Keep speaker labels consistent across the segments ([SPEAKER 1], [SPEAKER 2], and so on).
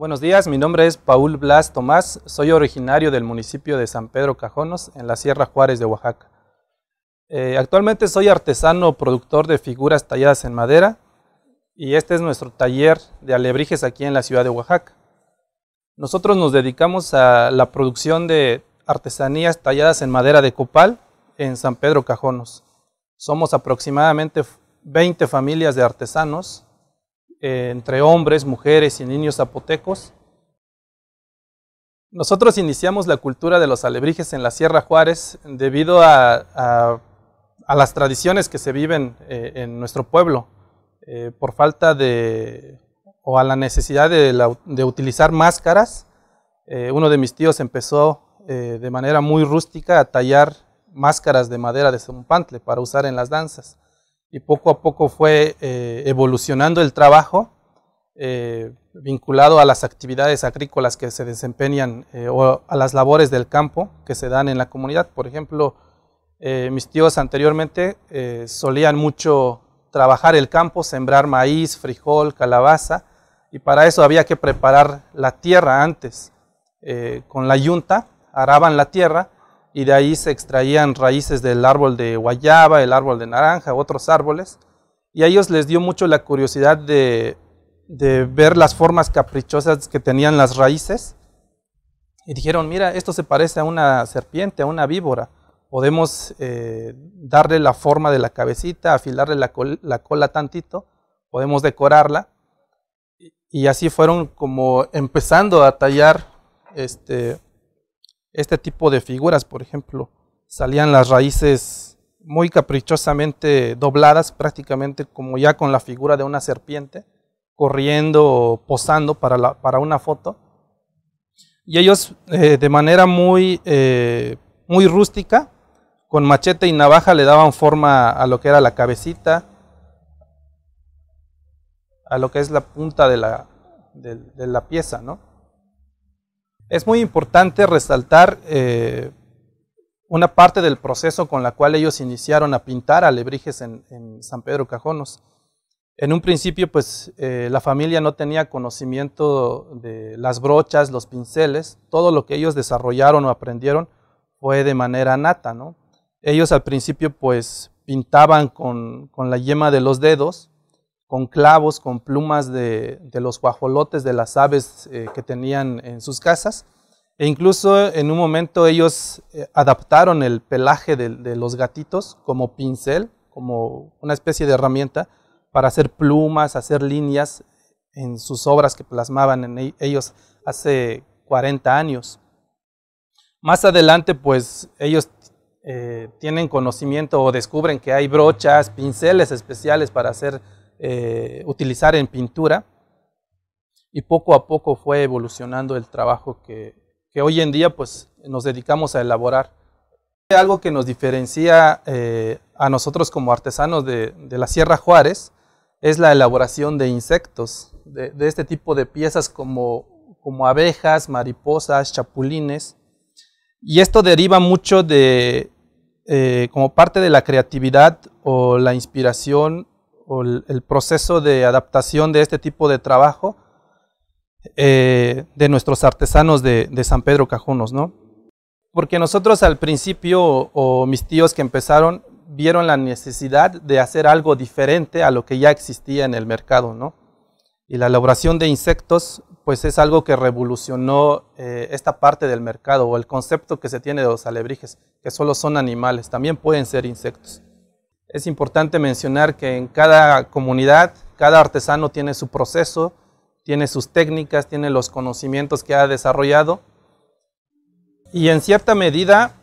[SPEAKER 1] Buenos días, mi nombre es Paul Blas Tomás, soy originario del municipio de San Pedro Cajonos, en la Sierra Juárez de Oaxaca. Actualmente soy artesano productor de figuras talladas en madera y este es nuestro taller de alebrijes aquí en la ciudad de Oaxaca. Nosotros nos dedicamos a la producción de artesanías talladas en madera de copal en San Pedro Cajonos. Somos aproximadamente 20 familias de artesanos, entre hombres, mujeres y niños zapotecos. Nosotros iniciamos la cultura de los alebrijes en la Sierra Juárez debido a las tradiciones que se viven en nuestro pueblo, por falta o a la necesidad de utilizar máscaras. Uno de mis tíos empezó de manera muy rústica a tallar máscaras de madera de zumpantle para usar en las danzas. Y poco a poco fue evolucionando el trabajo vinculado a las actividades agrícolas que se desempeñan o a las labores del campo que se dan en la comunidad. Por ejemplo, mis tíos anteriormente solían mucho trabajar el campo, sembrar maíz, frijol, calabaza, y para eso había que preparar la tierra antes. Con la yunta araban la tierra y de ahí se extraían raíces del árbol de guayaba, el árbol de naranja, otros árboles, y a ellos les dio mucho la curiosidad de ver las formas caprichosas que tenían las raíces, y dijeron: mira, esto se parece a una serpiente, a una víbora, podemos darle la forma de la cabecita, afilarle la cola tantito, podemos decorarla, y así fueron como empezando a tallar este tipo de figuras. Por ejemplo, salían las raíces muy caprichosamente dobladas, prácticamente como ya con la figura de una serpiente, corriendo o posando para una foto. Y ellos de manera muy rústica, con machete y navaja le daban forma a lo que era la cabecita, a lo que es la punta de la pieza, ¿no? Es muy importante resaltar una parte del proceso con la cual ellos iniciaron a pintar alebrijes en San Pedro Cajonos. En un principio, pues, la familia no tenía conocimiento de las brochas, los pinceles. Todo lo que ellos desarrollaron o aprendieron fue de manera nata, ¿no? Ellos al principio, pues, pintaban con la yema de los dedos, con clavos, con plumas de los guajolotes de las aves que tenían en sus casas, e incluso en un momento ellos adaptaron el pelaje de los gatitos como pincel, como una especie de herramienta para hacer plumas, hacer líneas en sus obras que plasmaban en ellos hace 40 años. Más adelante, pues, ellos tienen conocimiento o descubren que hay brochas, pinceles especiales para utilizar en pintura, y poco a poco fue evolucionando el trabajo que hoy en día, pues, nos dedicamos a elaborar. Algo que nos diferencia a nosotros como artesanos de la Sierra Juárez es la elaboración de insectos, de este tipo de piezas como abejas, mariposas, chapulines, y esto deriva mucho como parte de la creatividad o la inspiración o el proceso de adaptación de este tipo de trabajo de nuestros artesanos de San Pedro Cajonos, ¿no? Porque nosotros al principio, o mis tíos que empezaron, vieron la necesidad de hacer algo diferente a lo que ya existía en el mercado, ¿no? Y la elaboración de insectos, pues, es algo que revolucionó esta parte del mercado, o el concepto que se tiene de los alebrijes, que solo son animales, también pueden ser insectos. Es importante mencionar que en cada comunidad, cada artesano tiene su proceso, tiene sus técnicas, tiene los conocimientos que ha desarrollado, y en cierta medida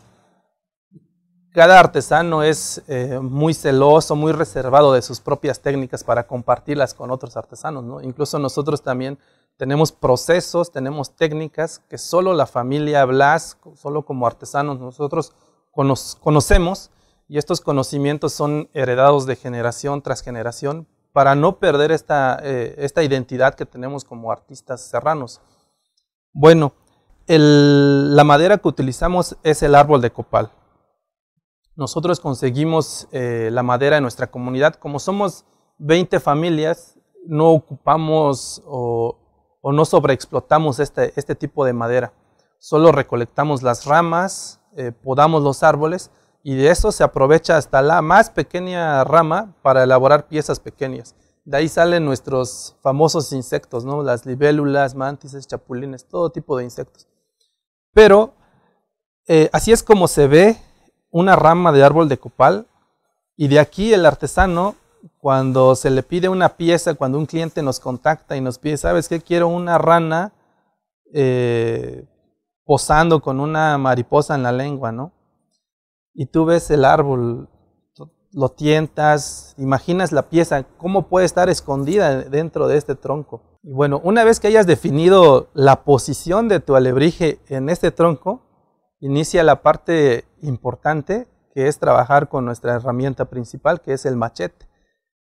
[SPEAKER 1] cada artesano es muy celoso, muy reservado de sus propias técnicas para compartirlas con otros artesanos, ¿no? Incluso nosotros también tenemos procesos, tenemos técnicas que solo la familia Blas, solo como artesanos nosotros conocemos, y estos conocimientos son heredados de generación tras generación para no perder esta identidad que tenemos como artistas serranos. Bueno, la madera que utilizamos es el árbol de copal. Nosotros conseguimos la madera en nuestra comunidad. Como somos 20 familias, no ocupamos o no sobreexplotamos este tipo de madera. Solo recolectamos las ramas, podamos los árboles y de eso se aprovecha hasta la más pequeña rama para elaborar piezas pequeñas. De ahí salen nuestros famosos insectos, ¿no? Las libélulas, mantises, chapulines, todo tipo de insectos. Pero así es como se ve una rama de árbol de copal, y de aquí el artesano, cuando se le pide una pieza, cuando un cliente nos contacta y nos pide, ¿sabes qué? Quiero una rana posando con una mariposa en la lengua, ¿no? Y tú ves el árbol, lo tientas, imaginas la pieza, cómo puede estar escondida dentro de este tronco. Y bueno, una vez que hayas definido la posición de tu alebrije en este tronco, inicia la parte importante, que es trabajar con nuestra herramienta principal, que es el machete.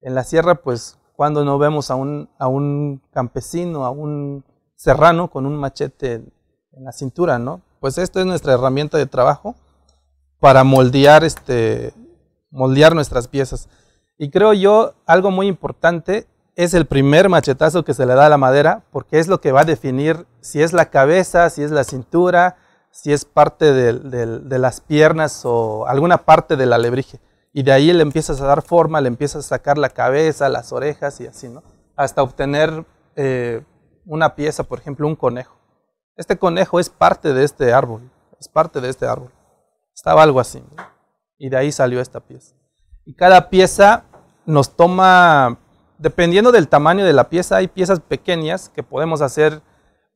[SPEAKER 1] En la sierra, pues, cuando no vemos a un campesino, a un serrano con un machete en la cintura, ¿no? Pues esto es nuestra herramienta de trabajo para moldear nuestras piezas. Y creo yo, algo muy importante es el primer machetazo que se le da a la madera, porque es lo que va a definir si es la cabeza, si es la cintura, si es parte de las piernas o alguna parte del alebrije. Y de ahí le empiezas a dar forma, le empiezas a sacar la cabeza, las orejas y así, ¿no? Hasta obtener una pieza, por ejemplo, un conejo. Este conejo es parte de este árbol, Estaba algo así, ¿no? Y de ahí salió esta pieza. Y cada pieza nos toma, dependiendo del tamaño de la pieza, hay piezas pequeñas que podemos hacer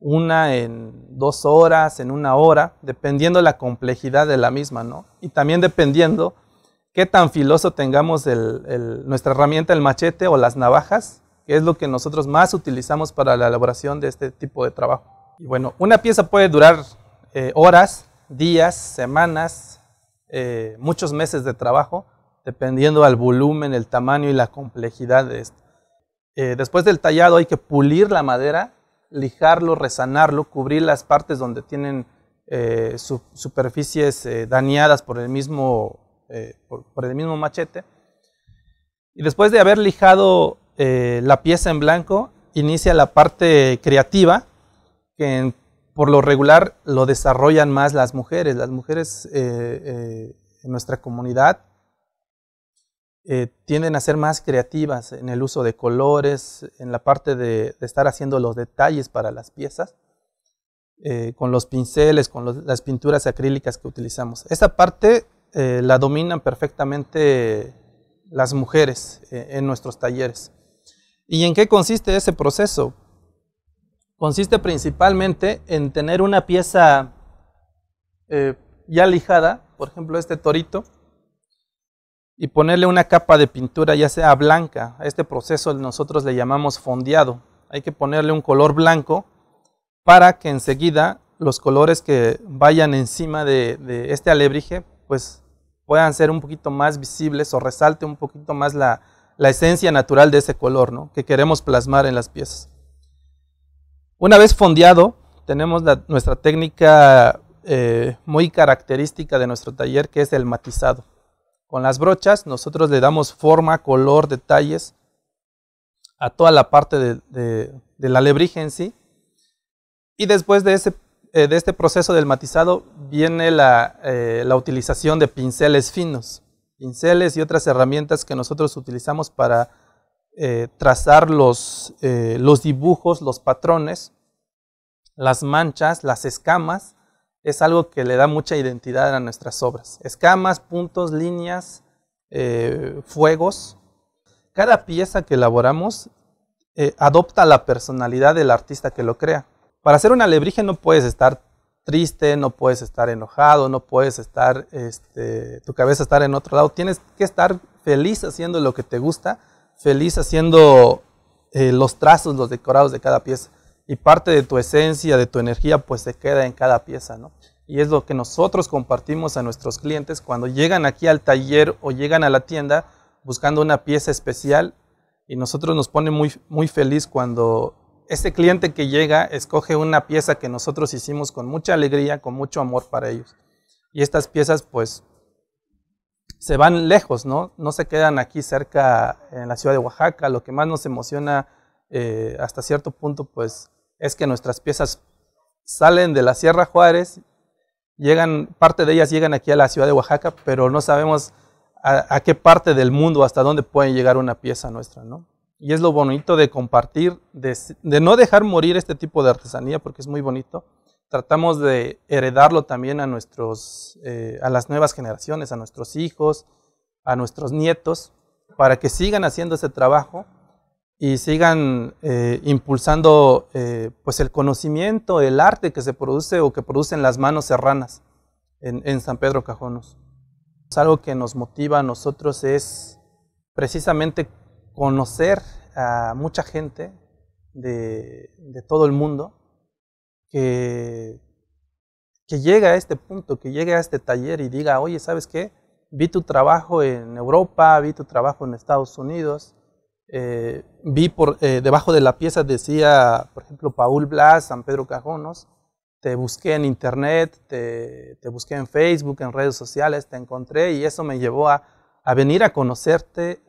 [SPEAKER 1] una en 2 horas, en 1 hora, dependiendo de la complejidad de la misma, ¿no? Y también dependiendo qué tan filoso tengamos nuestra herramienta, el machete o las navajas, que es lo que nosotros más utilizamos para la elaboración de este tipo de trabajo. Y bueno, una pieza puede durar horas, días, semanas, muchos meses de trabajo, dependiendo del volumen, el tamaño y la complejidad de esto. Después del tallado hay que pulir la madera, lijarlo, rezanarlo, cubrir las partes donde tienen superficies dañadas por el mismo machete. Y después de haber lijado la pieza en blanco, inicia la parte creativa, que por lo regular lo desarrollan más las mujeres. Las mujeres en nuestra comunidad tienden a ser más creativas en el uso de colores, en la parte de estar haciendo los detalles para las piezas, con los pinceles, con las pinturas acrílicas que utilizamos. Esta parte la dominan perfectamente las mujeres en nuestros talleres. ¿Y en qué consiste ese proceso? Consiste principalmente en tener una pieza ya lijada, por ejemplo este torito, y ponerle una capa de pintura ya sea blanca. A este proceso nosotros le llamamos fondeado. Hay que ponerle un color blanco para que enseguida los colores que vayan encima de este alebrije pues puedan ser un poquito más visibles o resalte un poquito más la esencia natural de ese color, ¿no?, que queremos plasmar en las piezas. Una vez fondeado, tenemos nuestra técnica muy característica de nuestro taller, que es el matizado. Con las brochas nosotros le damos forma, color, detalles a toda la parte del alebrije en sí. Y después de este proceso del matizado viene la utilización de pinceles finos. Pinceles y otras herramientas que nosotros utilizamos para trazar los dibujos, los patrones, las manchas, las escamas. Es algo que le da mucha identidad a nuestras obras. Escamas, puntos, líneas, fuegos. Cada pieza que elaboramos adopta la personalidad del artista que lo crea. Para hacer un alebrije no puedes estar triste, no puedes estar enojado, no puedes estar, tu cabeza estar en otro lado. Tienes que estar feliz haciendo lo que te gusta, feliz haciendo los trazos, los decorados de cada pieza. Y parte de tu esencia, de tu energía, pues se queda en cada pieza, ¿no? Y es lo que nosotros compartimos a nuestros clientes cuando llegan aquí al taller o llegan a la tienda buscando una pieza especial. Y nosotros nos pone muy, muy feliz cuando ese cliente que llega escoge una pieza que nosotros hicimos con mucha alegría, con mucho amor para ellos. Y estas piezas pues se van lejos, ¿no? No se quedan aquí cerca en la ciudad de Oaxaca. Lo que más nos emociona hasta cierto punto pues es que nuestras piezas salen de la Sierra Juárez, parte de ellas llegan aquí a la ciudad de Oaxaca, pero no sabemos a qué parte del mundo, hasta dónde puede llegar una pieza nuestra, ¿no? Y es lo bonito de compartir, de no dejar morir este tipo de artesanía, porque es muy bonito. Tratamos de heredarlo también a las nuevas generaciones, a nuestros hijos, a nuestros nietos, para que sigan haciendo ese trabajo y sigan impulsando pues el conocimiento, el arte que se produce o que producen las manos serranas en San Pedro Cajonos. Algo que nos motiva a nosotros es precisamente conocer a mucha gente de todo el mundo que llegue a este punto, que llegue a este taller y diga, oye, ¿sabes qué? Vi tu trabajo en Europa, vi tu trabajo en Estados Unidos, vi debajo de la pieza decía, por ejemplo, Paul Blas, San Pedro Cajonos, te busqué en internet, te busqué en Facebook, en redes sociales, te encontré y eso me llevó a venir a conocerte,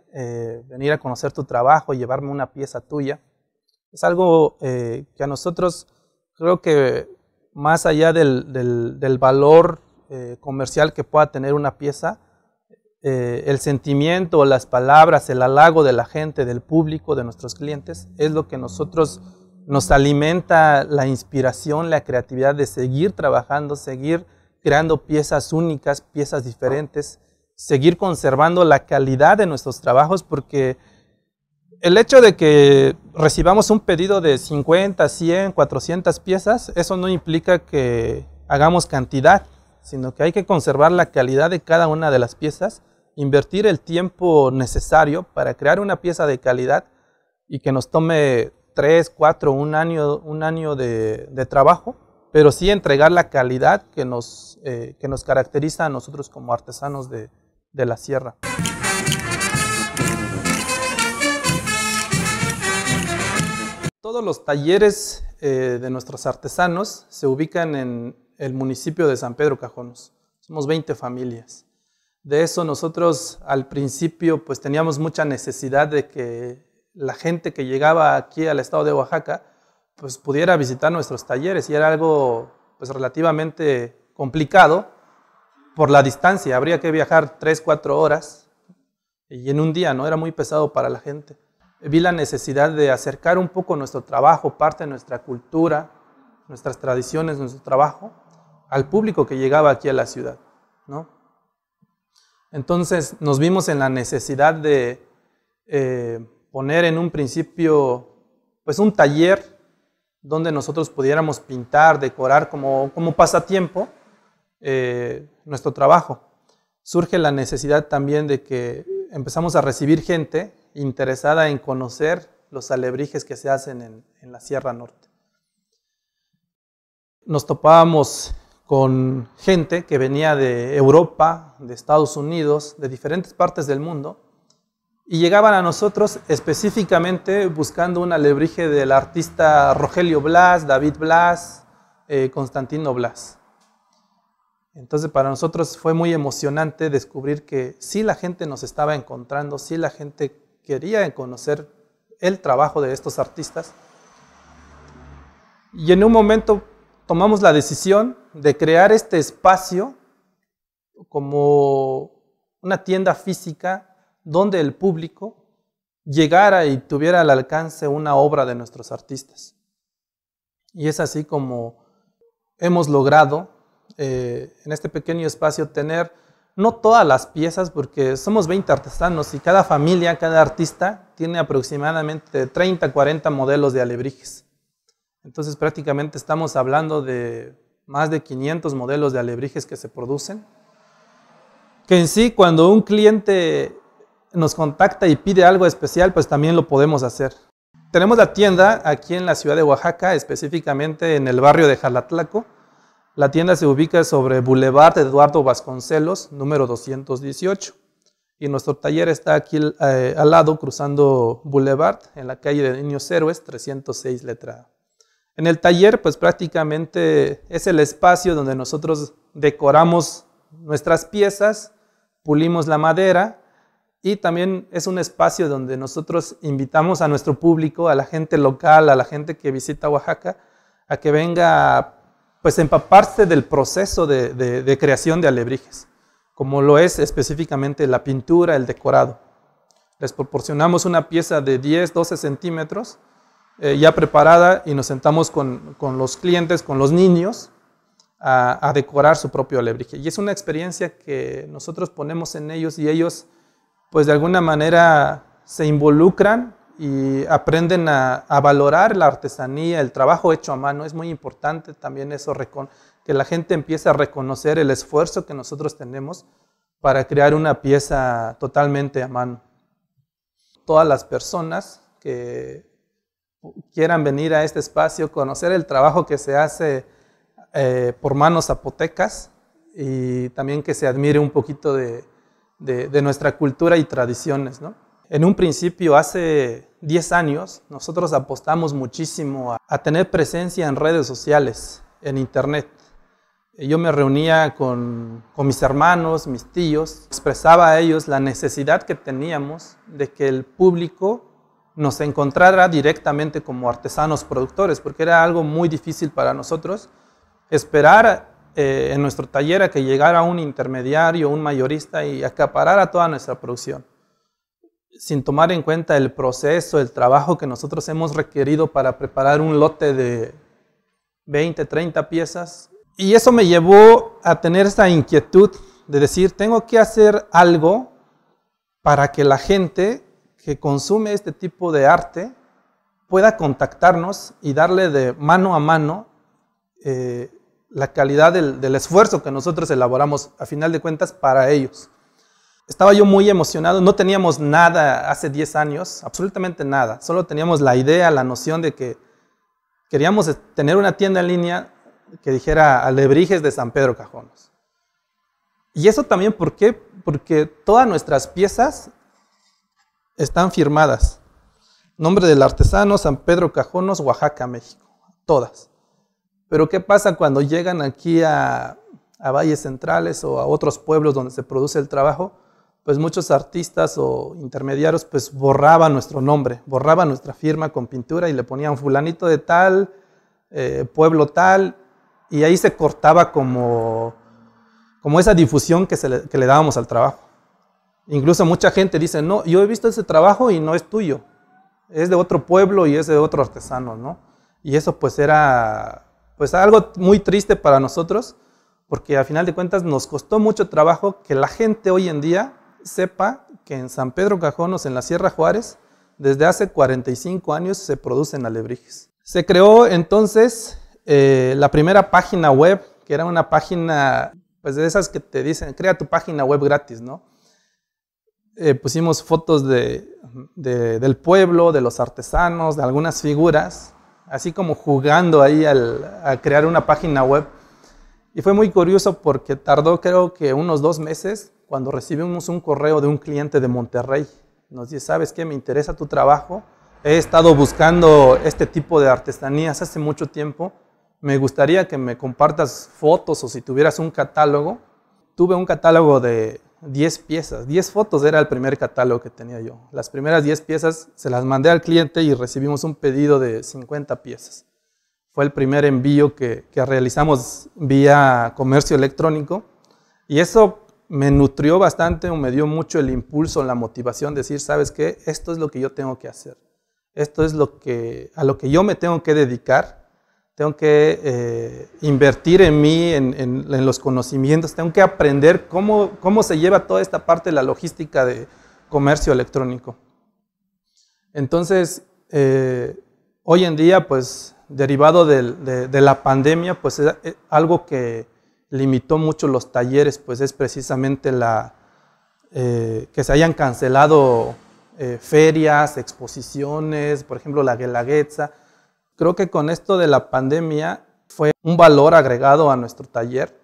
[SPEAKER 1] venir a conocer tu trabajo, llevarme una pieza tuya. Es algo que a nosotros creo que más allá del valor comercial que pueda tener una pieza, el sentimiento, las palabras, el halago de la gente, del público, de nuestros clientes, es lo que nos alimenta la inspiración, la creatividad de seguir trabajando, seguir creando piezas únicas, piezas diferentes, seguir conservando la calidad de nuestros trabajos, porque el hecho de que recibamos un pedido de 50, 100, 400 piezas, eso no implica que hagamos cantidad, sino que hay que conservar la calidad de cada una de las piezas, invertir el tiempo necesario para crear una pieza de calidad y que nos tome 3, 4, un año de trabajo, pero sí entregar la calidad que nos caracteriza a nosotros como artesanos de la sierra. Todos los talleres de nuestros artesanos se ubican en el municipio de San Pedro Cajonos. Somos 20 familias. De eso nosotros al principio pues teníamos mucha necesidad de que la gente que llegaba aquí al estado de Oaxaca pues pudiera visitar nuestros talleres y era algo pues relativamente complicado por la distancia. Habría que viajar 3, 4 horas y en un día, ¿no? Era muy pesado para la gente. Vi la necesidad de acercar un poco nuestro trabajo, parte de nuestra cultura, nuestras tradiciones, nuestro trabajo, al público que llegaba aquí a la ciudad, ¿no? Entonces nos vimos en la necesidad de poner en un principio pues un taller donde nosotros pudiéramos pintar, decorar como pasatiempo nuestro trabajo. Surge la necesidad también de que empezamos a recibir gente interesada en conocer los alebrijes que se hacen en la Sierra Norte. Nos topábamos con gente que venía de Europa, de Estados Unidos, de diferentes partes del mundo, y llegaban a nosotros específicamente buscando un alebrije del artista Rogelio Blas, David Blas, Constantino Blas. Entonces para nosotros fue muy emocionante descubrir que sí la gente nos estaba encontrando, sí la gente quería conocer el trabajo de estos artistas. Y en un momento tomamos la decisión de crear este espacio como una tienda física donde el público llegara y tuviera al alcance una obra de nuestros artistas. Y es así como hemos logrado en este pequeño espacio tener no todas las piezas, porque somos 20 artesanos y cada familia, cada artista tiene aproximadamente 30, 40 modelos de alebrijes. Entonces prácticamente estamos hablando de más de 500 modelos de alebrijes que se producen, que en sí cuando un cliente nos contacta y pide algo especial, pues también lo podemos hacer. Tenemos la tienda aquí en la ciudad de Oaxaca, específicamente en el barrio de Jalatlaco. La tienda se ubica sobre Boulevard Eduardo Vasconcelos, número 218. Y nuestro taller está aquí al lado, cruzando Boulevard, en la calle de Niños Héroes, 306 letra A. En el taller, pues prácticamente es el espacio donde nosotros decoramos nuestras piezas, pulimos la madera y también es un espacio donde nosotros invitamos a nuestro público, a la gente local, a la gente que visita Oaxaca, a que venga pues empaparse del proceso de creación de alebrijes, como lo es específicamente la pintura, el decorado. Les proporcionamos una pieza de 10, 12 centímetros ya preparada y nos sentamos con los clientes, con los niños, a decorar su propio alebrije. Y es una experiencia que nosotros ponemos en ellos y ellos pues de alguna manera se involucran y aprenden a valorar la artesanía, el trabajo hecho a mano. Es muy importante también eso, que la gente empiece a reconocer el esfuerzo que nosotros tenemos para crear una pieza totalmente a mano. Todas las personas que quieran venir a este espacio, conocer el trabajo que se hace por manos zapotecas y también que se admire un poquito de nuestra cultura y tradiciones, ¿no? En un principio, hace 10 años, nosotros apostamos muchísimo a tener presencia en redes sociales, en internet. Yo me reunía con mis hermanos, mis tíos, expresaba a ellos la necesidad que teníamos de que el público nos encontrara directamente como artesanos productores, porque era algo muy difícil para nosotros esperar en nuestro taller a que llegara un intermediario, un mayorista y acaparara toda nuestra producción, sin tomar en cuenta el proceso, el trabajo que nosotros hemos requerido para preparar un lote de 20, 30 piezas. Y eso me llevó a tener esa inquietud de decir, tengo que hacer algo para que la gente que consume este tipo de arte pueda contactarnos y darle de mano a mano la calidad del esfuerzo que nosotros elaboramos, a final de cuentas, para ellos. Estaba yo muy emocionado, no teníamos nada hace 10 años, absolutamente nada, solo teníamos la idea, la noción de que queríamos tener una tienda en línea que dijera Alebrijes de San Pedro Cajonos. Y eso también, ¿por qué? Porque todas nuestras piezas están firmadas. Nombre del artesano, San Pedro Cajonos, Oaxaca, México. Todas. Pero ¿qué pasa cuando llegan aquí a valles centrales o a otros pueblos donde se produce el trabajo? Pues muchos artistas o intermediarios pues borraban nuestro nombre, borraban nuestra firma con pintura y le ponían fulanito de tal, pueblo tal, y ahí se cortaba como esa difusión que le dábamos al trabajo. Incluso mucha gente dice, no, yo he visto ese trabajo y no es tuyo, es de otro pueblo y es de otro artesano, ¿no? Y eso pues era pues algo muy triste para nosotros, porque a final de cuentas nos costó mucho trabajo que la gente hoy en día sepa que en San Pedro Cajonos, en la Sierra Juárez, desde hace 45 años se producen alebrijes. Se creó entonces la primera página web, que era una página pues de esas que te dicen, crea tu página web gratis, ¿no? Pusimos fotos del pueblo, de los artesanos, de algunas figuras, así como jugando ahí a crear una página web. Y fue muy curioso porque tardó creo que unos 2 meses cuando recibimos un correo de un cliente de Monterrey. Nos dice, ¿sabes qué? Me interesa tu trabajo. He estado buscando este tipo de artesanías hace mucho tiempo. Me gustaría que me compartas fotos o si tuvieras un catálogo. Tuve un catálogo de 10 piezas. 10 fotos era el primer catálogo que tenía yo. Las primeras 10 piezas se las mandé al cliente y recibimos un pedido de 50 piezas. Fue el primer envío que realizamos vía comercio electrónico y eso me nutrió bastante, me dio mucho el impulso, la motivación de decir, ¿sabes qué? Esto es lo que yo tengo que hacer. Esto es a lo que yo me tengo que dedicar. Tengo que invertir en mí, en los conocimientos. Tengo que aprender cómo se lleva toda esta parte de la logística de comercio electrónico. Entonces, hoy en día, pues, derivado de la pandemia, pues algo que limitó mucho los talleres, pues es precisamente que se hayan cancelado ferias, exposiciones, por ejemplo la Guelaguetza. Creo que con esto de la pandemia fue un valor agregado a nuestro taller,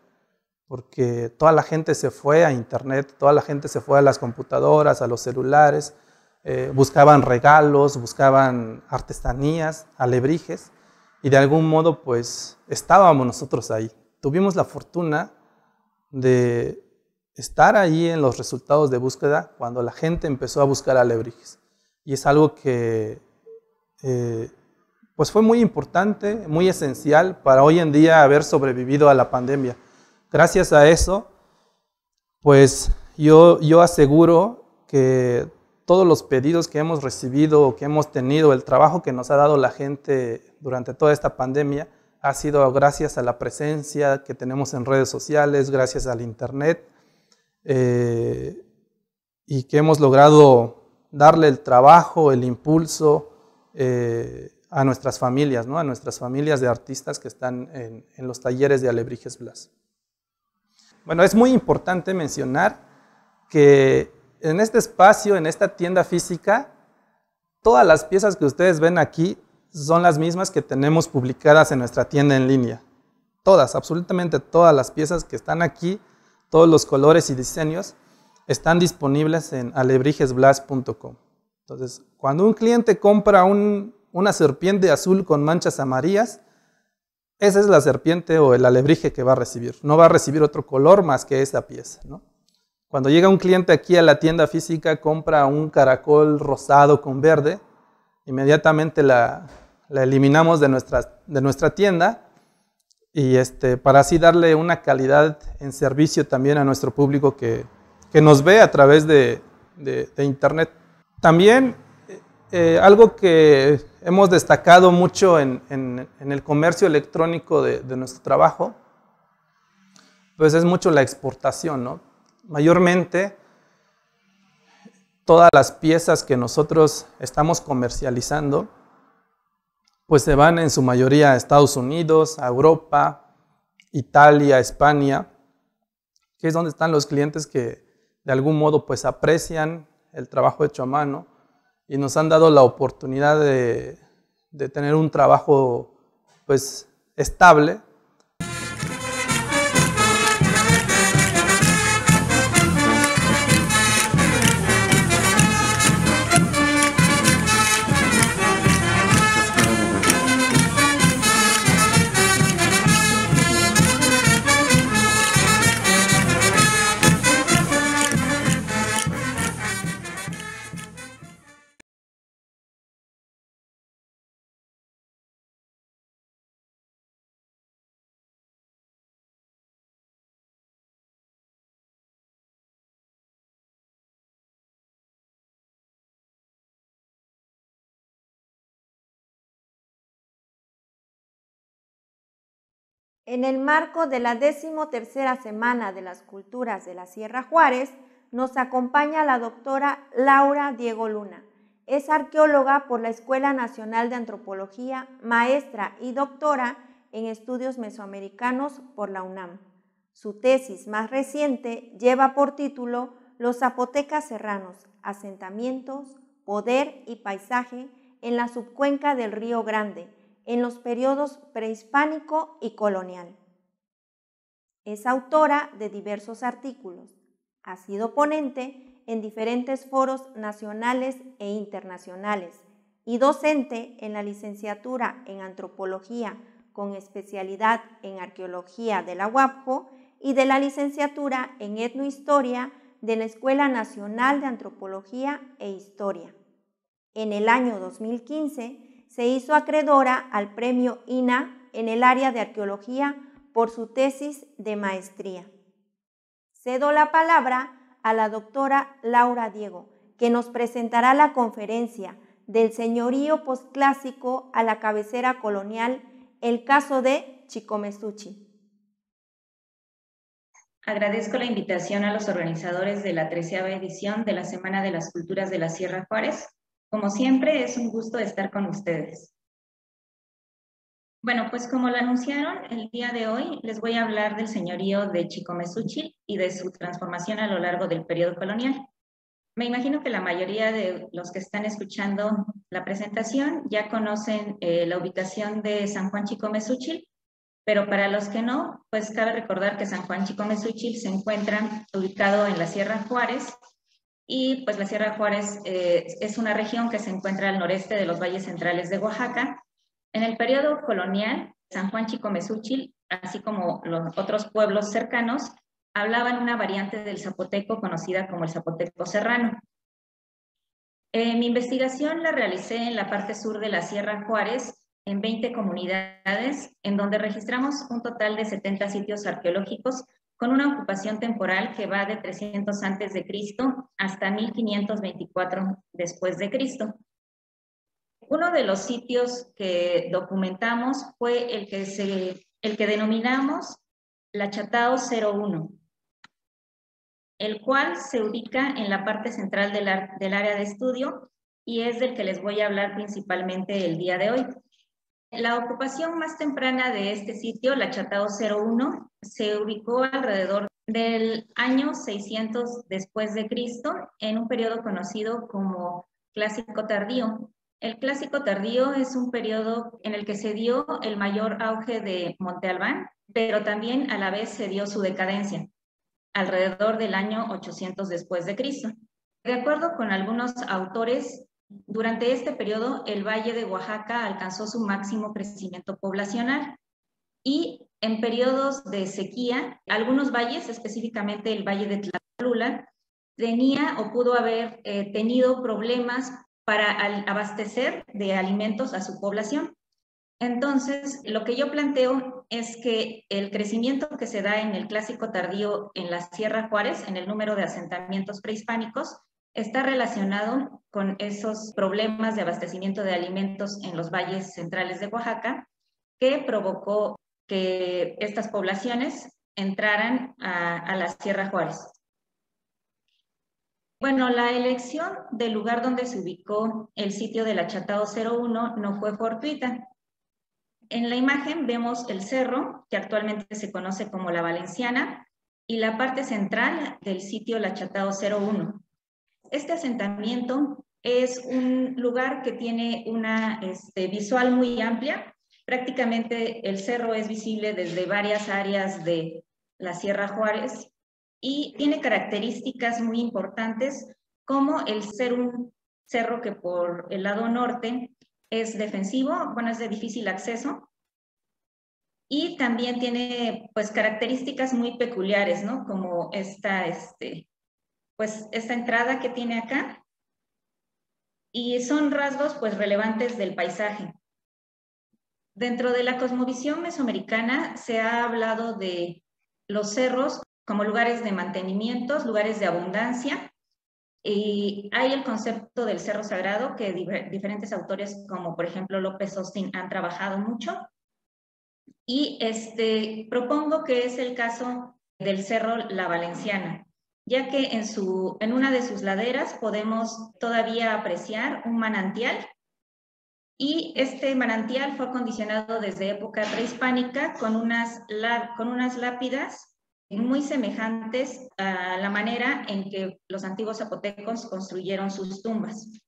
[SPEAKER 1] porque toda la gente se fue a internet, toda la gente se fue a las computadoras, a los celulares, buscaban regalos, buscaban artesanías, alebrijes, y de algún modo pues estábamos nosotros ahí. Tuvimos la fortuna de estar ahí en los resultados de búsqueda cuando la gente empezó a buscar alebrijes. Y es algo que pues fue muy importante, muy esencial para hoy en día haber sobrevivido a la pandemia. Gracias a eso, pues yo aseguro que todos los pedidos que hemos recibido, que hemos tenido, el trabajo que nos ha dado la gente durante toda esta pandemia, ha sido gracias a la presencia que tenemos en redes sociales, gracias al internet, y que hemos logrado darle el trabajo, el impulso a nuestras familias, ¿no? A nuestras familias de artistas que están en los talleres de Alebrijes Blas. Bueno, es muy importante mencionar que en este espacio, en esta tienda física, todas las piezas que ustedes ven aquí son las mismas que tenemos publicadas en nuestra tienda en línea. Todas, absolutamente todas las piezas que están aquí, todos los colores y diseños, están disponibles en alebrijesblas.com. Entonces, cuando un cliente compra una serpiente azul con manchas amarillas, esa es la serpiente o el alebrije que va a recibir. No va a recibir otro color más que esa pieza, ¿no? Cuando llega un cliente aquí a la tienda física, compra un caracol rosado con verde, inmediatamente la eliminamos de nuestra tienda y para así darle una calidad en servicio también a nuestro público que nos ve a través de internet. También algo que hemos destacado mucho en el comercio electrónico de nuestro trabajo, pues es mucho la exportación, ¿no? Mayormente, todas las piezas que nosotros estamos comercializando, pues se van en su mayoría a Estados Unidos, a Europa, Italia, España, que es donde están los clientes que de algún modo pues aprecian el trabajo hecho a mano y nos han dado la oportunidad de tener un trabajo pues estable.
[SPEAKER 2] En el marco de la 13ª Semana de las Culturas de la Sierra Juárez, nos acompaña la doctora Laura Diego Luna. Es arqueóloga por la Escuela Nacional de Antropología, maestra y doctora en estudios mesoamericanos por la UNAM. Su tesis más reciente lleva por título Los zapotecas serranos, asentamientos, poder y paisaje en la subcuenca del Río Grande, en los periodos prehispánico y colonial. Es autora de diversos artículos. Ha sido ponente en diferentes foros nacionales e internacionales y docente en la licenciatura en Antropología con especialidad en Arqueología de la UAPJO y de la licenciatura en Etnohistoria de la Escuela Nacional de Antropología e Historia. En el año 2015, se hizo acreedora al premio INA en el área de arqueología por su tesis de maestría. Cedo la palabra a la doctora Laura Diego, que nos presentará la conferencia del señorío posclásico a la cabecera colonial, el caso de Chicomesuchil.
[SPEAKER 3] Agradezco la invitación a los organizadores de la 13ª edición de la Semana de las Culturas de la Sierra Juárez. Como siempre, es un gusto estar con ustedes. Bueno, pues como lo anunciaron, el día de hoy les voy a hablar del señorío de Chicomesuchil y de su transformación a lo largo del periodo colonial. Me imagino que la mayoría de los que están escuchando la presentación ya conocen la ubicación de San Juan Chicomesuchil, pero para los que no, pues cabe recordar que San Juan Chicomesuchil se encuentra ubicado en la Sierra Juárez, y pues la Sierra Juárez es una región que se encuentra al noreste de los valles centrales de Oaxaca. En el periodo colonial, San Juan Chicomesuchil, así como los otros pueblos cercanos, hablaban una variante del zapoteco conocida como el zapoteco serrano. Mi investigación la realicé en la parte sur de la Sierra Juárez, en 20 comunidades, en donde registramos un total de 70 sitios arqueológicos con una ocupación temporal que va de 300 a.C. hasta 1524 después de Cristo. Uno de los sitios que documentamos fue el que denominamos la Chatao 01, el cual se ubica en la parte central del área de estudio y es del que les voy a hablar principalmente el día de hoy. La ocupación más temprana de este sitio, la Chatao 01, se ubicó alrededor del año 600 después de Cristo, en un periodo conocido como Clásico Tardío. El Clásico Tardío es un periodo en el que se dio el mayor auge de Monte Albán, pero también a la vez se dio su decadencia, alrededor del año 800 después de Cristo. De acuerdo con algunos autores, durante este periodo el Valle de Oaxaca alcanzó su máximo crecimiento poblacional y en periodos de sequía, algunos valles, específicamente el Valle de Tlaxcala, tenía o pudo haber tenido problemas para abastecer de alimentos a su población. Entonces, lo que yo planteo es que el crecimiento que se da en el Clásico Tardío en la Sierra Juárez, en el número de asentamientos prehispánicos, está relacionado con esos problemas de abastecimiento de alimentos en los valles centrales de Oaxaca, que provocó que estas poblaciones entraran a la Sierra Juárez. Bueno, la elección del lugar donde se ubicó el sitio de la Chatao 01 no fue fortuita. En la imagen vemos el cerro, que actualmente se conoce como La Valenciana, y la parte central del sitio La Chatao 01. Este asentamiento es un lugar que tiene una visual muy amplia. Prácticamente el cerro es visible desde varias áreas de la Sierra Juárez y tiene características muy importantes, como el ser un cerro que por el lado norte es defensivo, bueno, es de difícil acceso, y también tiene pues características muy peculiares, ¿no? Como esta entrada que tiene acá, y son rasgos pues relevantes del paisaje. Dentro de la cosmovisión mesoamericana se ha hablado de los cerros como lugares de mantenimiento, lugares de abundancia, y hay el concepto del cerro sagrado que diferentes autores como por ejemplo López Austin han trabajado mucho, y propongo que es el caso del cerro La Valenciana, ya que en una de sus laderas podemos todavía apreciar un manantial, y este manantial fue acondicionado desde época prehispánica con unas lápidas muy semejantes a la manera en que los antiguos zapotecos construyeron sus tumbas.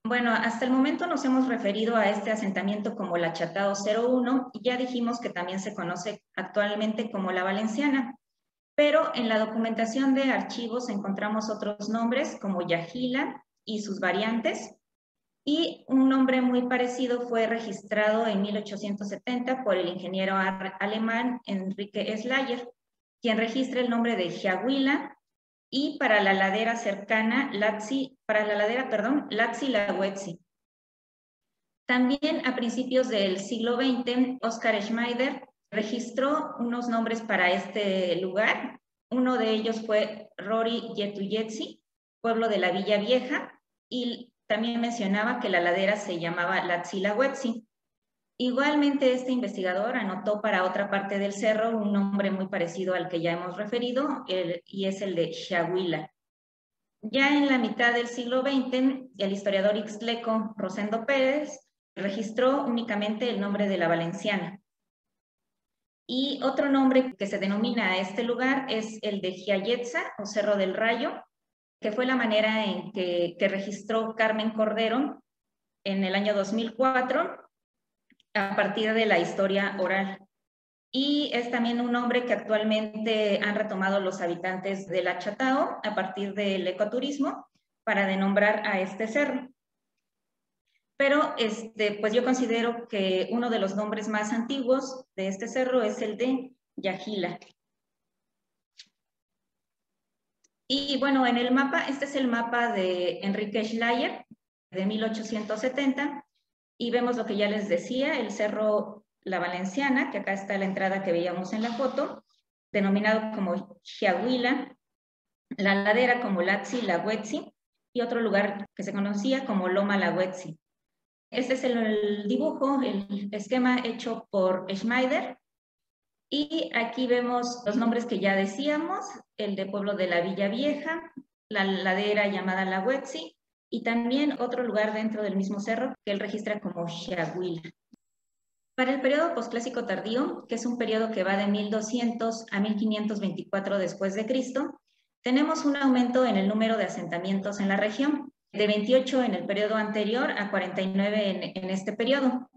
[SPEAKER 3] Bueno, hasta el momento nos hemos referido a este asentamiento como la Chatao 01 y ya dijimos que también se conoce actualmente como la Valenciana, pero en la documentación de archivos encontramos otros nombres como Yajila y sus variantes, y un nombre muy parecido fue registrado en 1870 por el ingeniero alemán Enrique Slayer, quien registra el nombre de Jiahuila, y para la ladera cercana, Laxi-Lahuetzi. También a principios del siglo XX, Oscar Schneider registró unos nombres para este lugar. Uno de ellos fue Rory Yetuyetzi, pueblo de la Villa Vieja, y también mencionaba que la ladera se llamaba Laxi-Lahuetzi. Igualmente, este investigador anotó para otra parte del cerro un nombre muy parecido al que ya hemos referido, y es el de Xiahuila. Ya en la mitad del siglo XX, el historiador ixtleco Rosendo Pérez registró únicamente el nombre de la Valenciana. Y otro nombre que se denomina a este lugar es el de Jiayetza o Cerro del Rayo, que fue la manera en que registró Carmen Cordero en el año 2004 a partir de la historia oral. Y es también un nombre que actualmente han retomado los habitantes de la Chatao a partir del ecoturismo para denombrar a este cerro. Pero pues yo considero que uno de los nombres más antiguos de este cerro es el de Yajila. Y bueno, en el mapa, este es el mapa de Enrique Schleyer de 1870, y vemos lo que ya les decía, el cerro La Valenciana, que acá está la entrada que veíamos en la foto, denominado como Xiahuila, la ladera como Latzi Lahuetzi, y otro lugar que se conocía como Loma Lahuetzi. Este es el dibujo, el esquema hecho por Schneider. Y aquí vemos los nombres que ya decíamos, el de pueblo de la Villa Vieja, la ladera llamada La Huetzi, y también otro lugar dentro del mismo cerro que él registra como Xiahuila. Para el periodo posclásico tardío, que es un periodo que va de 1200 a 1524 después de Cristo, tenemos un aumento en el número de asentamientos en la región, de 28 en el periodo anterior a 49 en este periodo.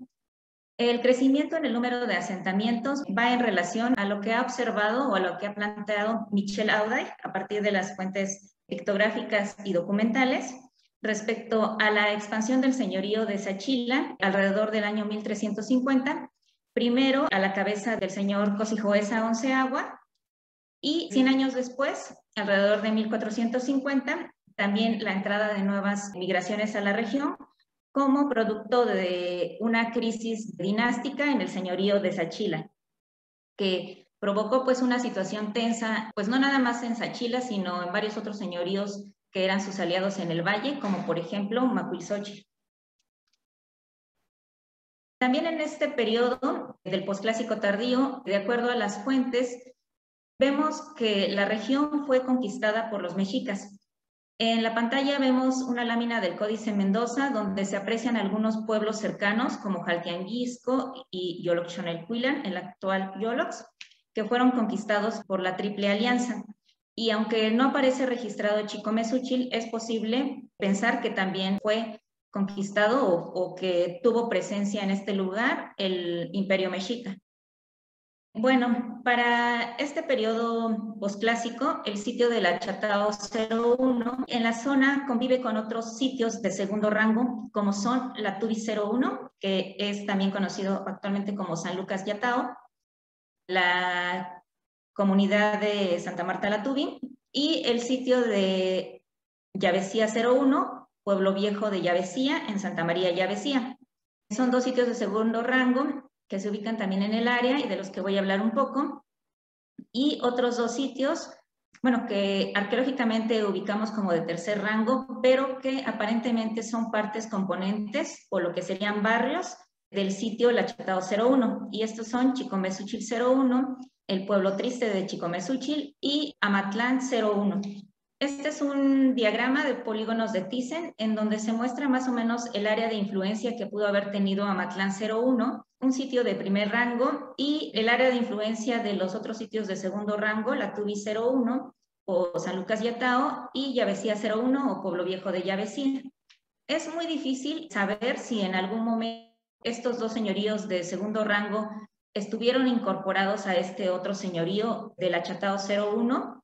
[SPEAKER 3] El crecimiento en el número de asentamientos va en relación a lo que ha observado o a lo que ha planteado Michel Auday a partir de las fuentes pictográficas y documentales respecto a la expansión del señorío de Sachila alrededor del año 1350, primero a la cabeza del señor Cosijoesa Onceagua, y 100 años después, alrededor de 1450, también la entrada de nuevas migraciones a la región como producto de una crisis dinástica en el señorío de Sachila, que provocó pues una situación tensa, pues no nada más en Sachila, sino en varios otros señoríos que eran sus aliados en el valle, como por ejemplo Macuilxochitl. También en este periodo del posclásico tardío, de acuerdo a las fuentes, vemos que la región fue conquistada por los mexicas. En la pantalla vemos una lámina del Códice Mendoza donde se aprecian algunos pueblos cercanos como Jaltianguisco y Yoloxonelcuilan, el actual Yolox, que fueron conquistados por la Triple Alianza. Y aunque no aparece registrado Chicomesuchil, es posible pensar que también fue conquistado o que tuvo presencia en este lugar el Imperio Mexica. Bueno, para este periodo posclásico, el sitio de la Chatao 01 en la zona convive con otros sitios de segundo rango, como son la Tubi 01, que es también conocido actualmente como San Lucas Yatao, la comunidad de Santa Marta la Tubi, y el sitio de Llavecía 01, Pueblo Viejo de Llavecía, en Santa María Llavecía. Son dos sitios de segundo rango que se ubican también en el área y de los que voy a hablar un poco. Y otros dos sitios, bueno, que arqueológicamente ubicamos como de tercer rango, pero que aparentemente son partes componentes o lo que serían barrios del sitio La Chatao 01. Y estos son Chicomesuchil 01, el Pueblo Triste de Chicomesuchil y Amatlán 01. Este es un diagrama de polígonos de Thyssen en donde se muestra más o menos el área de influencia que pudo haber tenido Amatlán 01, un sitio de primer rango, y el área de influencia de los otros sitios de segundo rango, la Tubi 01 o San Lucas Yatao y Llavecía 01 o Pueblo Viejo de Llavecía. Es muy difícil saber si en algún momento estos dos señoríos de segundo rango estuvieron incorporados a este otro señorío de la Chatao 01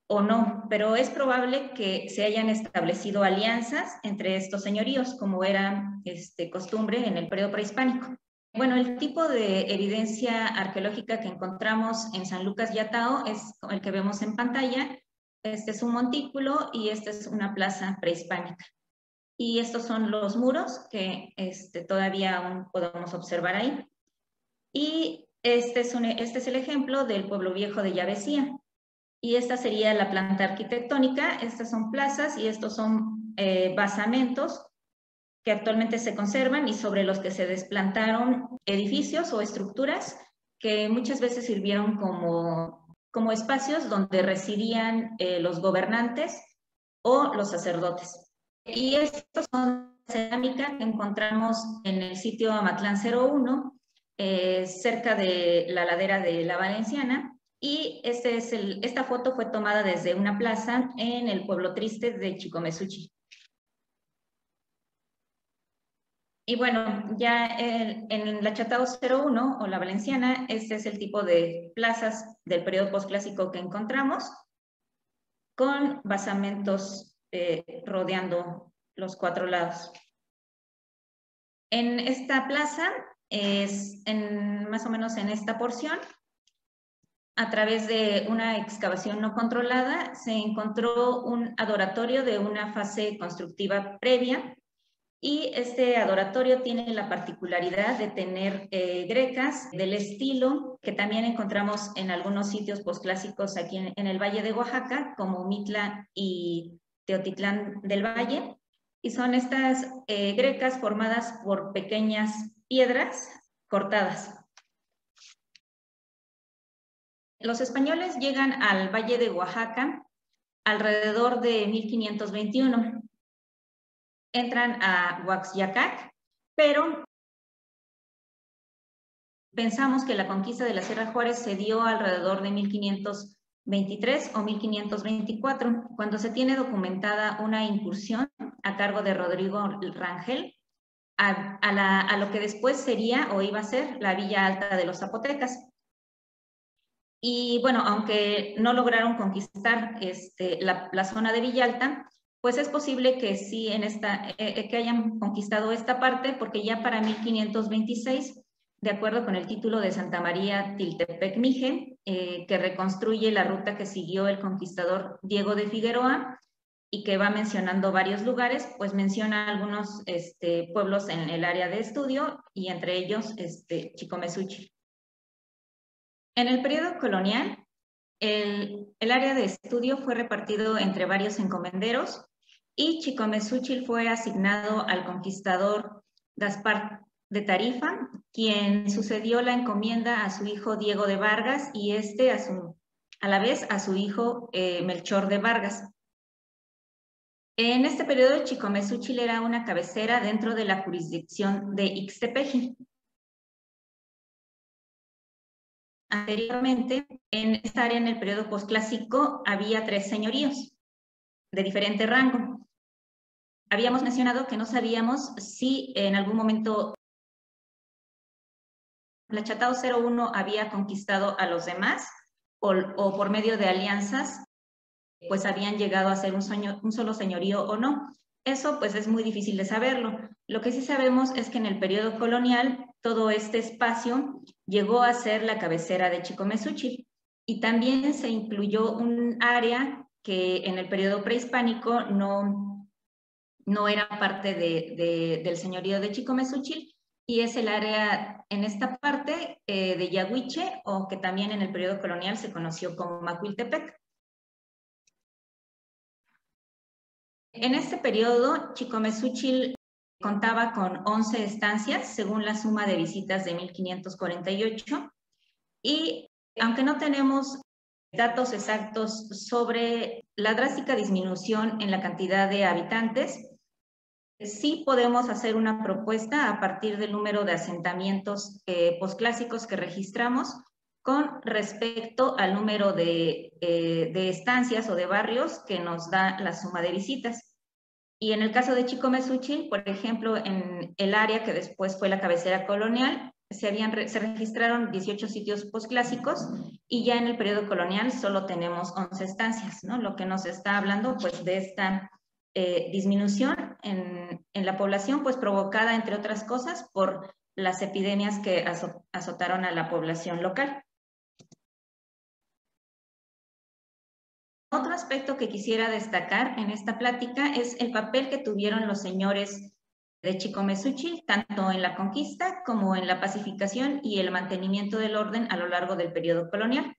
[SPEAKER 3] o no, pero es probable que se hayan establecido alianzas entre estos señoríos, como era costumbre en el periodo prehispánico. Bueno, el tipo de evidencia arqueológica que encontramos en San Lucas Yatao es el que vemos en pantalla. Este es un montículo y esta es una plaza prehispánica. Y estos son los muros que todavía aún podemos observar ahí. Y este es el ejemplo del pueblo viejo de Llavecía. Y esta sería la planta arquitectónica. Estas son plazas y estos son basamentos que actualmente se conservan y sobre los que se desplantaron edificios o estructuras que muchas veces sirvieron como espacios donde residían los gobernantes o los sacerdotes. Y estos son cerámica que encontramos en el sitio Amatlán 01, cerca de la ladera de La Valenciana. Y esta foto fue tomada desde una plaza en el pueblo triste de Chicomesuchil. Y bueno, ya en la Chatao 01 o la Valenciana, este es el tipo de plazas del periodo posclásico que encontramos, con basamentos rodeando los cuatro lados. En esta plaza, más o menos en esta porción, a través de una excavación no controlada, se encontró un adoratorio de una fase constructiva previa, y este adoratorio tiene la particularidad de tener grecas del estilo que también encontramos en algunos sitios posclásicos aquí en el Valle de Oaxaca, como Mitla y Teotitlán del Valle, y son estas grecas formadas por pequeñas piedras cortadas. Los españoles llegan al Valle de Oaxaca alrededor de 1521. Entran a Huaxyacac, pero pensamos que la conquista de la Sierra Juárez se dio alrededor de 1523 o 1524, cuando se tiene documentada una incursión a cargo de Rodrigo Rangel a lo que después sería o iba a ser la Villa Alta de los Zapotecas. Y bueno, aunque no lograron conquistar la zona de Villalta, pues es posible que sí que hayan conquistado esta parte, porque ya para 1526, de acuerdo con el título de Santa María Tiltepec-Mije, que reconstruye la ruta que siguió el conquistador Diego de Figueroa y que va mencionando varios lugares, pues menciona algunos pueblos en el área de estudio, y entre ellos Chicomesuchil. En el periodo colonial, el área de estudio fue repartido entre varios encomenderos, y Chicomesuchil fue asignado al conquistador Gaspar de Tarifa, quien sucedió la encomienda a su hijo Diego de Vargas y a la vez a su hijo Melchor de Vargas. En este periodo, Chicomesuchil era una cabecera dentro de la jurisdicción de Ixtepeji. Anteriormente, en esta área, en el periodo posclásico, había 3 señoríos de diferente rango. Habíamos mencionado que no sabíamos si en algún momento la Chatao 01 había conquistado a los demás o por medio de alianzas, pues habían llegado a ser un solo señorío o no. Eso pues es muy difícil de saberlo. Lo que sí sabemos es que en el periodo colonial todo este espacio llegó a ser la cabecera de Chicomesuchil, y también se incluyó un área que en el periodo prehispánico no era parte del señorío de Chicomesuchil, y es el área en esta parte de Yaguiche, o que también en el periodo colonial se conoció como Macuiltepec. En este periodo, Chicomesuchil contaba con 11 estancias, según la suma de visitas de 1548, y aunque no tenemos datos exactos sobre la drástica disminución en la cantidad de habitantes, sí podemos hacer una propuesta a partir del número de asentamientos posclásicos que registramos con respecto al número de estancias o de barrios que nos da la suma de visitas. Y en el caso de Chicomesuchil, por ejemplo, en el área que después fue la cabecera colonial, se registraron 18 sitios posclásicos, y ya en el periodo colonial solo tenemos 11 estancias, ¿no? Lo que nos está hablando pues de esta disminución en la población, pues provocada, entre otras cosas, por las epidemias que azotaron a la población local. Otro aspecto que quisiera destacar en esta plática es el papel que tuvieron los señores de Chicomesuchil, tanto en la conquista como en la pacificación y el mantenimiento del orden a lo largo del periodo colonial.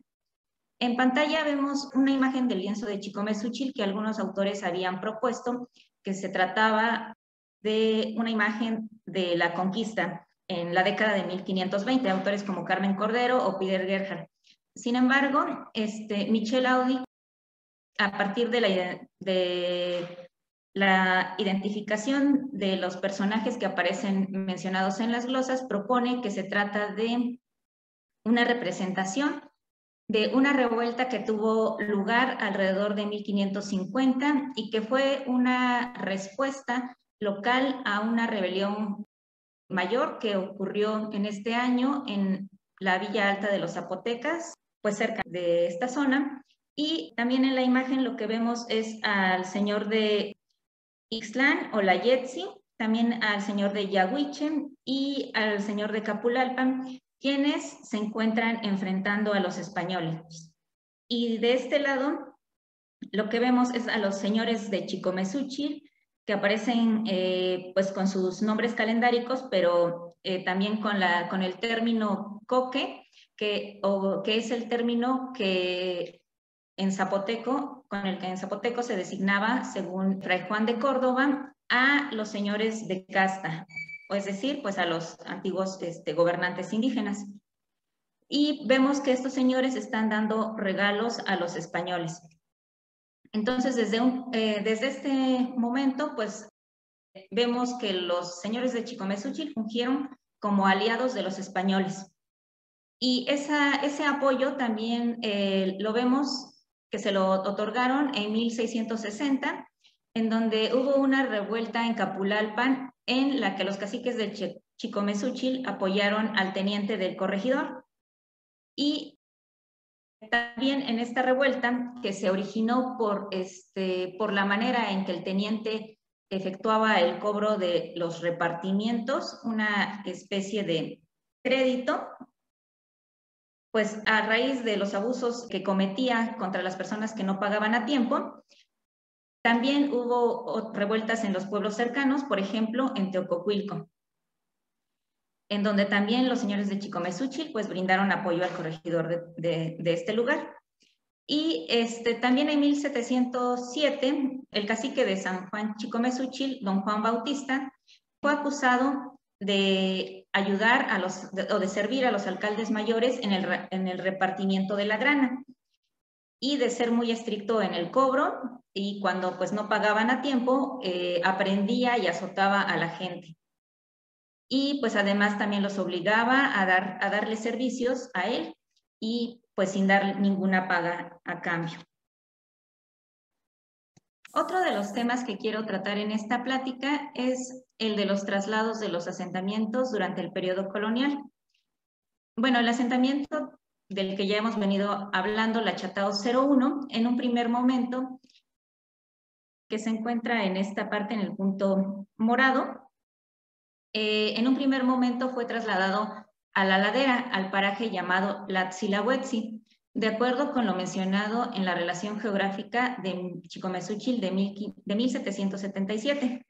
[SPEAKER 3] En pantalla vemos una imagen del lienzo de Chicomesuchil que algunos autores habían propuesto, que se trataba de una imagen de la conquista en la década de 1520, autores como Carmen Cordero o Peter Gerhard. Sin embargo, Michel Audi, a partir de la identificación de los personajes que aparecen mencionados en las glosas, propone que se trata de una representación de una revuelta que tuvo lugar alrededor de 1550 y que fue una respuesta local a una rebelión mayor que ocurrió en este año en la Villa Alta de los Zapotecas, pues cerca de esta zona. Y también en la imagen lo que vemos es al señor de Ixtlán o la Yetzi, también al señor de Yahuiche y al señor de Capulalpan, quienes se encuentran enfrentando a los españoles. Y de este lado, lo que vemos es a los señores de Chicomezúchil, que aparecen pues con sus nombres calendáricos, pero también con el término coque, que es el término que en zapoteco, con el que en zapoteco se designaba, según Fray Juan de Córdoba, a los señores de casta, o es decir, pues a los antiguos gobernantes indígenas. Y vemos que estos señores están dando regalos a los españoles. Entonces, desde este momento, pues vemos que los señores de Chicomezúchil fungieron como aliados de los españoles. Y ese apoyo también lo vemos que se lo otorgaron en 1660, en donde hubo una revuelta en Capulalpan en la que los caciques de Chicomezúchil apoyaron al teniente del corregidor. Y también en esta revuelta, que se originó por la manera en que el teniente efectuaba el cobro de los repartimientos, una especie de crédito, pues a raíz de los abusos que cometía contra las personas que no pagaban a tiempo, también hubo revueltas en los pueblos cercanos, por ejemplo, en Teococuilco, en donde también los señores de Chicomezúchil pues brindaron apoyo al corregidor de este lugar. Y también en 1707, el cacique de San Juan Chicomezúchil, don Juan Bautista, fue acusado de ayudar o de servir a los alcaldes mayores en el repartimiento de la grana y de ser muy estricto en el cobro, y cuando pues no pagaban a tiempo, aprendía y azotaba a la gente. Y pues además también los obligaba a darle servicios a él y pues sin dar ninguna paga a cambio. Otro de los temas que quiero tratar en esta plática es el de los traslados de los asentamientos durante el periodo colonial. Bueno, el asentamiento del que ya hemos venido hablando, la Chatao 01, en un primer momento, que se encuentra en esta parte, en el punto morado, en un primer momento fue trasladado a la ladera, al paraje llamado Latzilahuetzi, de acuerdo con lo mencionado en la relación geográfica de Chicomezúchil de 1777.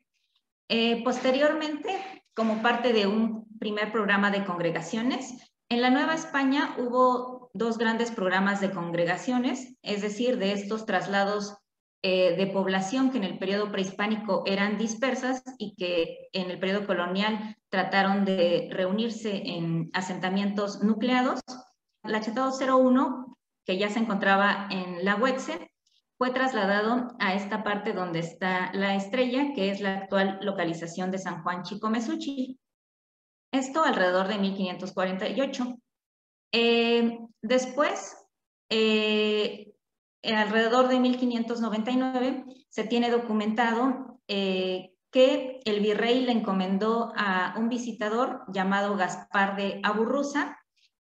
[SPEAKER 3] Posteriormente, como parte de un primer programa de congregaciones, en la Nueva España hubo dos grandes programas de congregaciones, es decir, de estos traslados de población que en el periodo prehispánico eran dispersas y que en el periodo colonial trataron de reunirse en asentamientos nucleados. La Chatao 01, que ya se encontraba en la Huetze, fue trasladado a esta parte donde está la estrella, que es la actual localización de San Juan Chicomezúchil. Esto alrededor de 1548. Después, alrededor de 1599, se tiene documentado que el virrey le encomendó a un visitador llamado Gaspar de Aburruza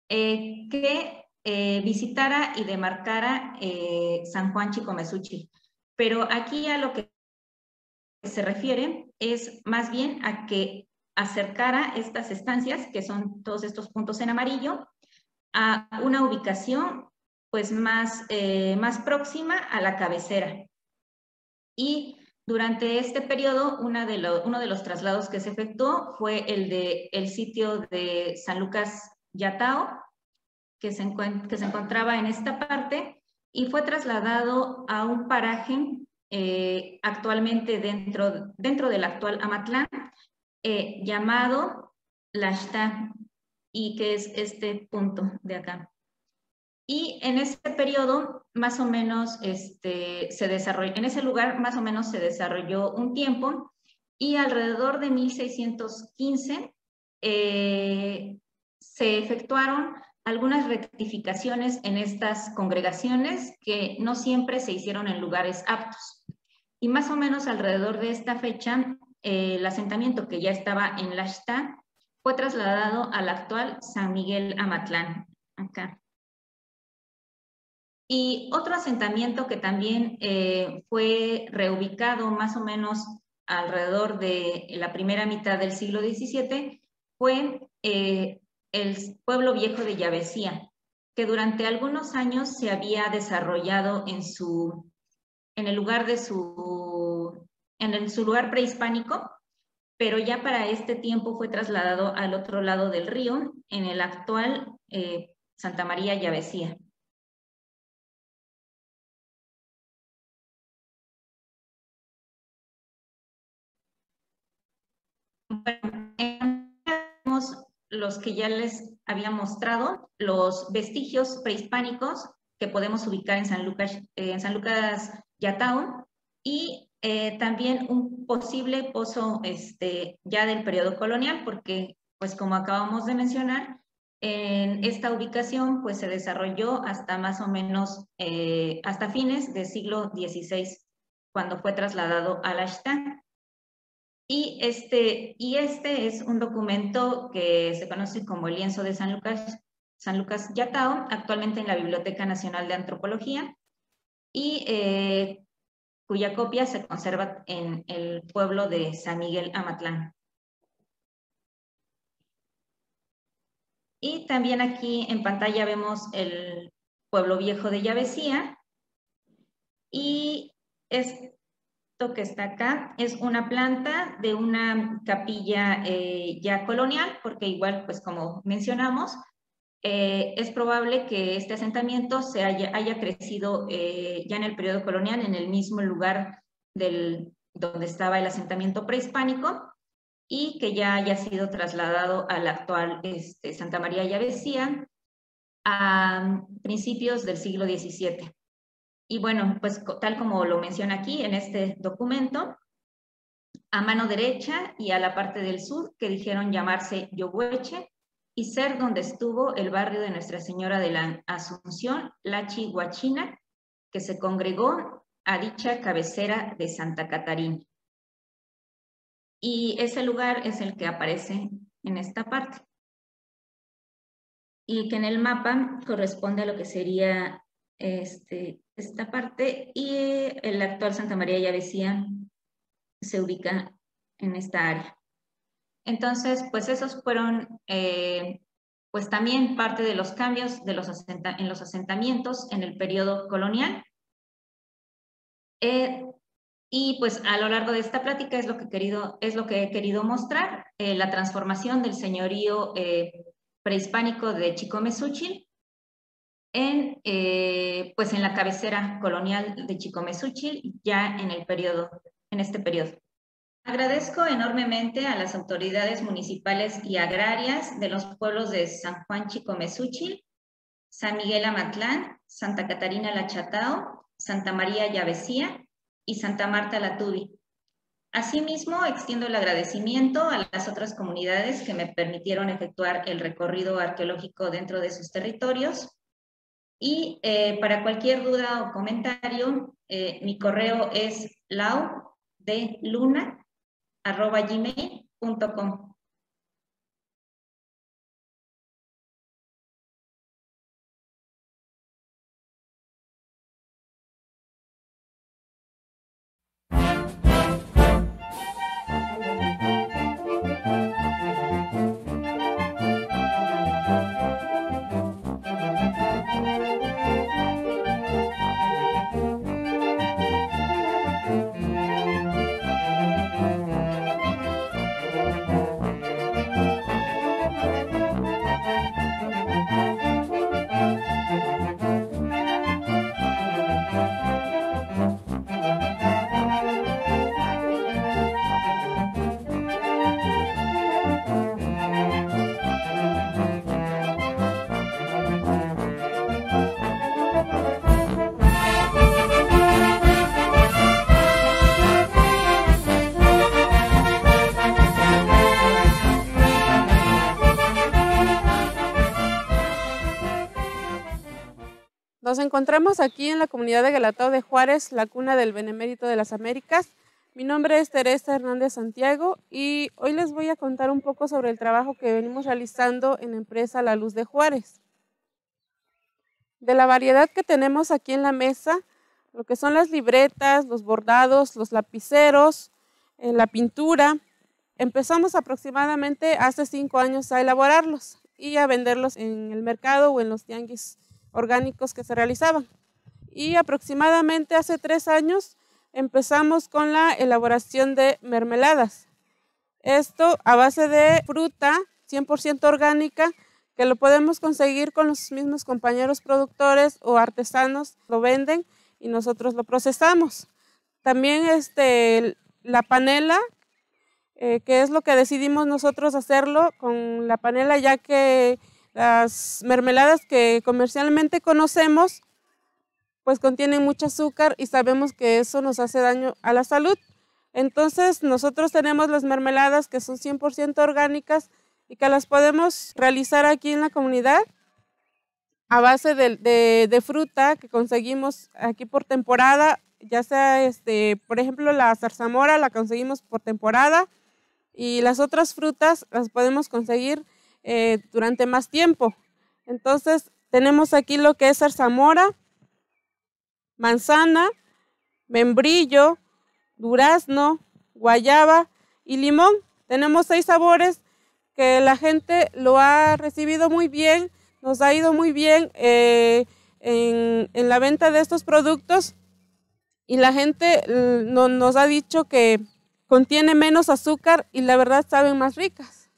[SPEAKER 3] que visitara y demarcara San Juan Chicomezúchil. Pero aquí a lo que se refiere es más bien a que acercara estas estancias, que son todos estos puntos en amarillo, a una ubicación pues más próxima a la cabecera. Y durante este periodo, uno de los traslados que se efectuó fue el sitio de San Lucas Yatao, que se encontraba en esta parte, y fue trasladado a un paraje actualmente dentro del actual Amatlán, llamado Laxta, y que es este punto de acá. Y en ese periodo, más o menos, se desarrolló, en ese lugar más o menos se desarrolló un tiempo, y alrededor de 1615 se efectuaron algunas rectificaciones en estas congregaciones que no siempre se hicieron en lugares aptos. Y más o menos alrededor de esta fecha, el asentamiento que ya estaba en Laxta fue trasladado al actual San Miguel Amatlán, acá. Y otro asentamiento que también fue reubicado más o menos alrededor de la primera mitad del siglo XVII fue el pueblo viejo de Yabesía, que durante algunos años se había desarrollado en su lugar prehispánico, pero ya para este tiempo fue trasladado al otro lado del río, en el actual Santa María Yabesía. Bueno, tenemos los que ya les había mostrado, los vestigios prehispánicos que podemos ubicar en San Lucas Yatao, y también un posible pozo ya del periodo colonial, porque pues como acabamos de mencionar, en esta ubicación pues se desarrolló hasta más o menos hasta fines del siglo XVI, cuando fue trasladado a Laxtán. Y este es un documento que se conoce como el lienzo de San Lucas Yatao, actualmente en la Biblioteca Nacional de Antropología, y cuya copia se conserva en el pueblo de San Miguel Amatlán. Y también aquí en pantalla vemos el pueblo viejo de Yabesía, y esto que está acá es una planta de una capilla ya colonial, porque igual, pues como mencionamos, es probable que este asentamiento haya crecido ya en el periodo colonial, en el mismo lugar donde estaba el asentamiento prehispánico, y que ya haya sido trasladado al actual Santa María Yabesía a principios del siglo XVII. Y bueno, pues tal como lo menciona aquí en este documento, a mano derecha y a la parte del sur, que dijeron llamarse Yohueche, y ser donde estuvo el barrio de Nuestra Señora de la Asunción, Lachi Huachina, que se congregó a dicha cabecera de Santa Catarina. Y ese lugar es el que aparece en esta parte, y que en el mapa corresponde a lo que sería esta parte, y el actual Santa María Yabesía se ubica en esta área. Entonces, pues esos fueron pues también parte de los cambios en los asentamientos en el periodo colonial. Y pues a lo largo de esta plática es lo que he querido mostrar, la transformación del señorío prehispánico de Chicomezúchil pues en la cabecera colonial de Chicomezúchil, ya en este periodo. Agradezco enormemente a las autoridades municipales y agrarias de los pueblos de San Juan Chicomezúchil, San Miguel Amatlán, Santa Catarina La Chatao, Santa María Yabesía y Santa Marta La Tubi. Asimismo, extiendo el agradecimiento a las otras comunidades que me permitieron efectuar el recorrido arqueológico dentro de sus territorios. Y para cualquier duda o comentario, mi correo es laudeluna@gmail.com.
[SPEAKER 4] Nos encontramos aquí en la comunidad de Galatao de Juárez, la cuna del Benemérito de las Américas. Mi nombre es Teresa Hernández Santiago y hoy les voy a contar un poco sobre el trabajo que venimos realizando en la empresa La Luz de Juárez. De la variedad que tenemos aquí en la mesa, lo que son las libretas, los bordados, los lapiceros, la pintura. Empezamos aproximadamente hace 5 años a elaborarlos y a venderlos en el mercado o en los tianguis orgánicos que se realizaban. Y aproximadamente hace 3 años empezamos con la elaboración de mermeladas. Esto a base de fruta 100% orgánica, que lo podemos conseguir con los mismos compañeros productores o artesanos, lo venden y nosotros lo procesamos. También la panela, que es lo que decidimos nosotros hacerlo con la panela, ya que las mermeladas que comercialmente conocemos pues contienen mucho azúcar y sabemos que eso nos hace daño a la salud. Entonces nosotros tenemos las mermeladas que son 100% orgánicas y que las podemos realizar aquí en la comunidad a base de fruta que conseguimos aquí por temporada, ya sea, por ejemplo, la zarzamora la conseguimos por temporada y las otras frutas las podemos conseguir durante más tiempo. Entonces tenemos aquí lo que es zarzamora, manzana, membrillo, durazno, guayaba y limón. Tenemos 6 sabores que la gente lo ha recibido muy bien, nos ha ido muy bien en la venta de estos productos y la gente nos ha dicho que contiene menos azúcar y la verdad saben más ricas.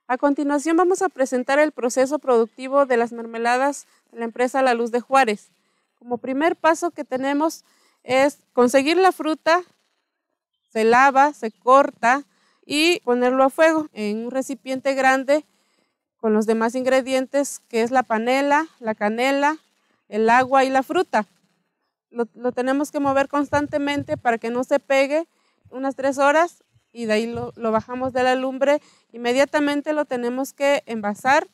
[SPEAKER 4] A continuación vamos a presentar el proceso productivo de las mermeladas de la empresa La Luz de Juárez. Como primer paso que tenemos es conseguir la fruta, se lava, se corta y ponerlo a fuego en un recipiente grande con los demás ingredientes, que es la panela, la canela, el agua y la fruta. Lo tenemos que mover constantemente para que no se pegue unas 3 horas y de ahí lo bajamos de la lumbre. Inmediatamente lo tenemos que envasar,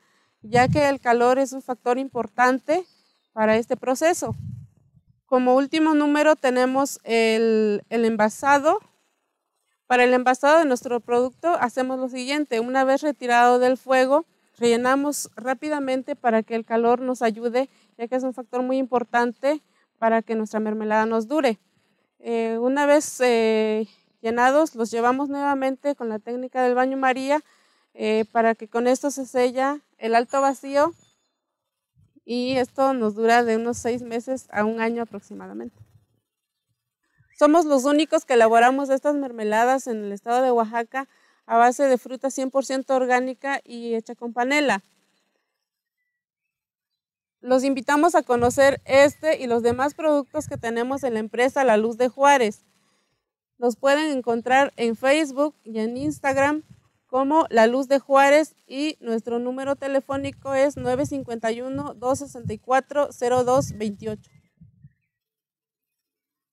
[SPEAKER 4] ya que el calor es un factor importante para este proceso. Como último número tenemos el envasado. Para el envasado de nuestro producto hacemos lo siguiente: una vez retirado del fuego, rellenamos rápidamente para que el calor nos ayude, ya que es un factor muy importante para que nuestra mermelada nos dure. Una vez llenados, los llevamos nuevamente con la técnica del baño María para que con esto se sella el alto vacío y esto nos dura de unos 6 meses a 1 año aproximadamente. Somos los únicos que elaboramos estas mermeladas en el estado de Oaxaca a base de fruta 100% orgánica y hecha con panela. Los invitamos a conocer este y los demás productos que tenemos en la empresa La Luz de Juárez. Los pueden encontrar en Facebook y en Instagram como La Luz de Juárez y nuestro número telefónico es 951-264-0228.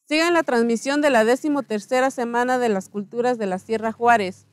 [SPEAKER 4] Sigan la transmisión de la 13ª semana de las culturas de la Sierra Juárez.